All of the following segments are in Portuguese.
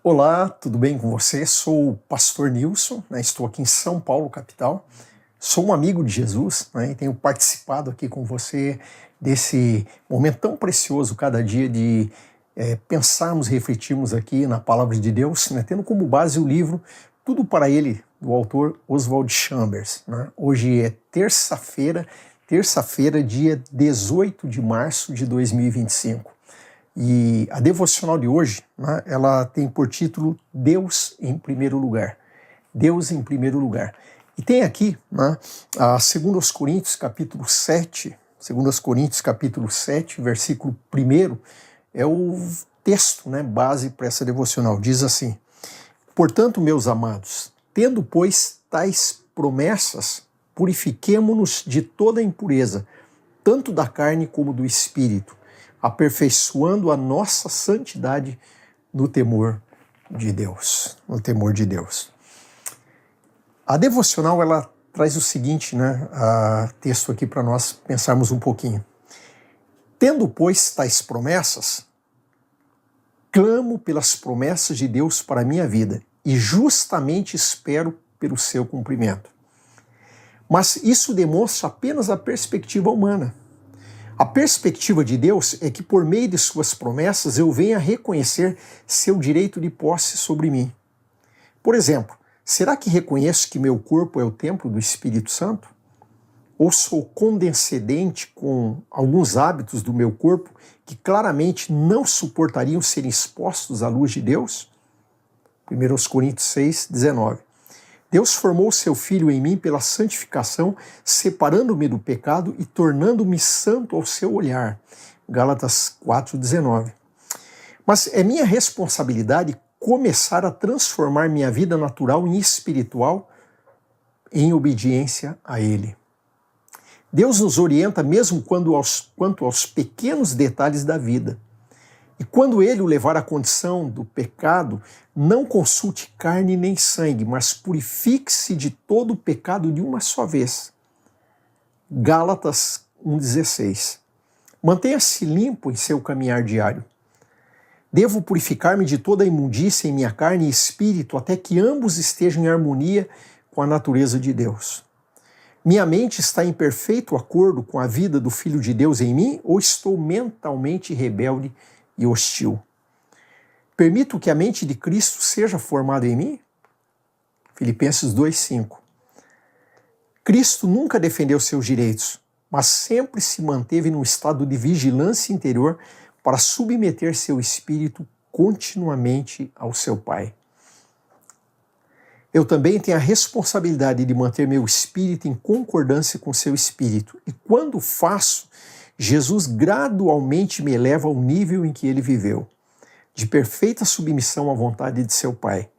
Olá, tudo bem com você? Sou o pastor Nilson, estou aqui em São Paulo, capital. Sou um amigo de Jesus, e tenho participado aqui com você desse momento tão precioso cada dia de pensarmos, refletirmos aqui na palavra de Deus, tendo como base o livro Tudo para Ele, do autor Oswald Chambers. Hoje é terça-feira, dia 18 de março de 2025. E a devocional de hoje, ela tem por título Deus em primeiro lugar. Deus em primeiro lugar. E tem aqui, a 2 Coríntios capítulo 7, 2 Coríntios capítulo 7, versículo 1, é o texto, base para essa devocional. Diz assim: portanto, meus amados, tendo, pois, tais promessas, purifiquemo-nos de toda impureza, tanto da carne como do espírito, aperfeiçoando a nossa santidade no temor de Deus. No temor de Deus. A devocional, ela traz o seguinte, texto aqui para nós pensarmos um pouquinho. Tendo, pois, tais promessas, clamo pelas promessas de Deus para a minha vida e justamente espero pelo seu cumprimento. Mas isso demonstra apenas a perspectiva humana. A perspectiva de Deus é que por meio de suas promessas eu venha reconhecer seu direito de posse sobre mim. Por exemplo, será que reconheço que meu corpo é o templo do Espírito Santo? Ou sou condescendente com alguns hábitos do meu corpo que claramente não suportariam ser expostos à luz de Deus? 1 Coríntios 6, 19. Deus formou seu Filho em mim pela santificação, separando-me do pecado e tornando-me santo ao seu olhar. Gálatas 4:19. Mas é minha responsabilidade começar a transformar minha vida natural e espiritual em obediência a Ele. Deus nos orienta mesmo quanto aos pequenos detalhes da vida. E quando Ele o levar à condição do pecado, não consulte carne nem sangue, mas purifique-se de todo o pecado de uma só vez. Gálatas 1,16. Mantenha-se limpo em seu caminhar diário. Devo purificar-me de toda a imundícia em minha carne e espírito, até que ambos estejam em harmonia com a natureza de Deus. Minha mente está em perfeito acordo com a vida do Filho de Deus em mim, ou estou mentalmente rebelde e hostil? Permito que a mente de Cristo seja formada em mim? Filipenses 2,5. Cristo nunca defendeu seus direitos, mas sempre se manteve num estado de vigilância interior para submeter seu espírito continuamente ao seu Pai. Eu também tenho a responsabilidade de manter meu espírito em concordância com seu espírito. E quando faço, Jesus gradualmente me eleva ao nível em que ele viveu, de perfeita submissão à vontade de seu Pai.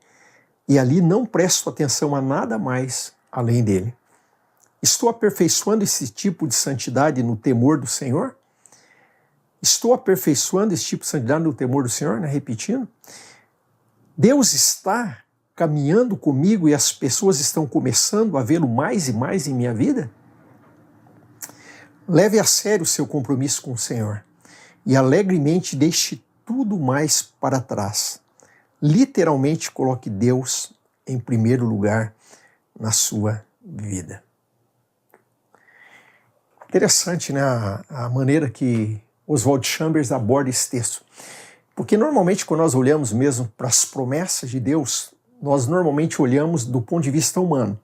E ali não presto atenção a nada mais além dele. Estou aperfeiçoando esse tipo de santidade no temor do Senhor? Estou aperfeiçoando esse tipo de santidade no temor do Senhor, Repetindo. Deus está caminhando comigo e as pessoas estão começando a vê-lo mais e mais em minha vida? Leve a sério o seu compromisso com o Senhor e alegremente deixe tudo mais para trás. Literalmente coloque Deus em primeiro lugar na sua vida. Interessante, a maneira que Oswald Chambers aborda esse texto. Porque normalmente quando nós olhamos mesmo para as promessas de Deus, nós normalmente olhamos do ponto de vista humano,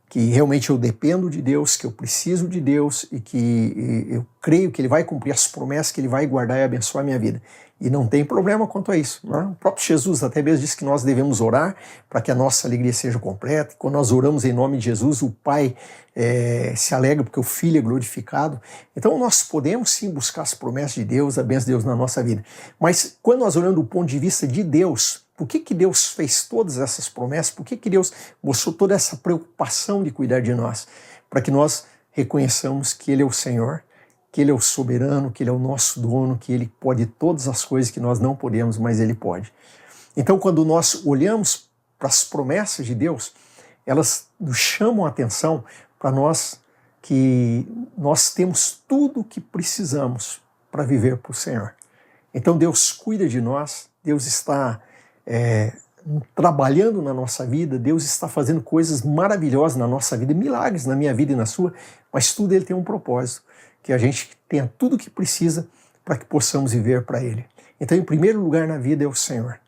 que realmente eu dependo de Deus, que eu preciso de Deus e que eu creio que Ele vai cumprir as promessas, que Ele vai guardar e abençoar a minha vida. E não tem problema quanto a isso. O próprio Jesus até mesmo disse que nós devemos orar para que a nossa alegria seja completa. Quando nós oramos em nome de Jesus, o Pai se alegra porque o Filho é glorificado. Então nós podemos sim buscar as promessas de Deus, a bênção de Deus na nossa vida. Mas quando nós olhamos do ponto de vista de Deus, por que Deus fez todas essas promessas? Por que Deus mostrou toda essa preocupação de cuidar de nós? Para que nós reconheçamos que Ele é o Senhor, que Ele é o soberano, que Ele é o nosso dono, que Ele pode todas as coisas que nós não podemos, mas Ele pode. Então, quando nós olhamos para as promessas de Deus, elas nos chamam a atenção para nós que nós temos tudo o que precisamos para viver para o Senhor. Então Deus cuida de nós, Deus está trabalhando na nossa vida, Deus está fazendo coisas maravilhosas na nossa vida, milagres na minha vida e na sua, mas tudo Ele tem um propósito, que a gente tenha tudo o que precisa para que possamos viver para Ele. Então, em primeiro lugar na vida é o Senhor.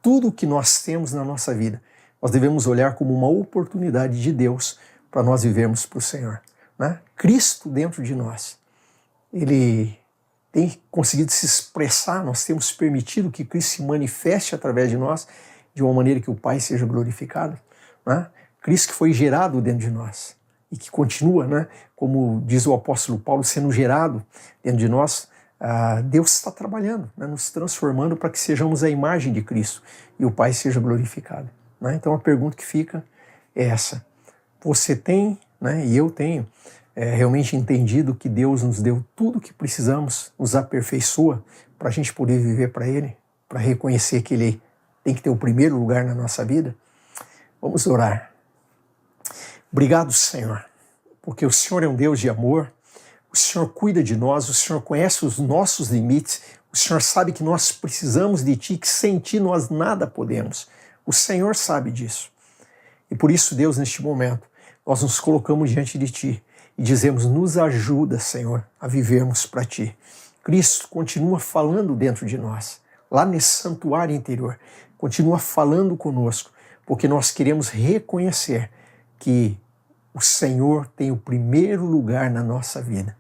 Tudo o que nós temos na nossa vida, nós devemos olhar como uma oportunidade de Deus para nós vivermos para o Senhor, né? Cristo dentro de nós, Ele tem conseguido se expressar, nós temos permitido que Cristo se manifeste através de nós de uma maneira que o Pai seja glorificado, né? Cristo que foi gerado dentro de nós e que continua, né, como diz o apóstolo Paulo, sendo gerado dentro de nós. Deus está trabalhando, né, nos transformando para que sejamos a imagem de Cristo e o Pai seja glorificado, né? Então a pergunta que fica é essa: você tem, né, e eu tenho, realmente entendido que Deus nos deu tudo o que precisamos, nos aperfeiçoa para a gente poder viver para Ele, para reconhecer que Ele tem que ter o primeiro lugar na nossa vida? Vamos orar. Obrigado, Senhor, porque o Senhor é um Deus de amor, o Senhor cuida de nós, o Senhor conhece os nossos limites, o Senhor sabe que nós precisamos de Ti, que sem Ti nós nada podemos. O Senhor sabe disso. E por isso, Deus, neste momento, nós nos colocamos diante de Ti e dizemos: nos ajuda, Senhor, a vivermos para Ti. Cristo continua falando dentro de nós, lá nesse santuário interior, continua falando conosco, porque nós queremos reconhecer que o Senhor tem o primeiro lugar na nossa vida.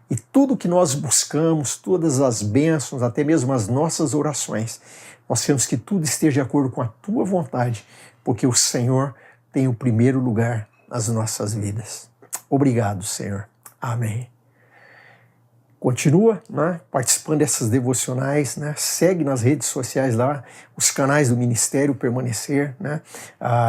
E tudo que nós buscamos, todas as bênçãos, até mesmo as nossas orações, nós queremos que tudo esteja de acordo com a Tua vontade, porque o Senhor tem o primeiro lugar nas nossas vidas. Obrigado, Senhor. Amém. Continua, né, participando dessas devocionais, né, segue nas redes sociais lá, os canais do Ministério Permanecer, né,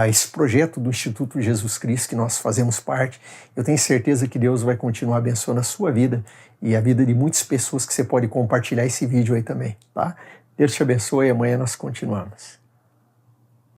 esse projeto do Instituto Jesus Cristo que nós fazemos parte. Eu tenho certeza que Deus vai continuar abençoando a sua vida e a vida de muitas pessoas que você pode compartilhar esse vídeo aí também, tá? Deus te abençoe e amanhã nós continuamos.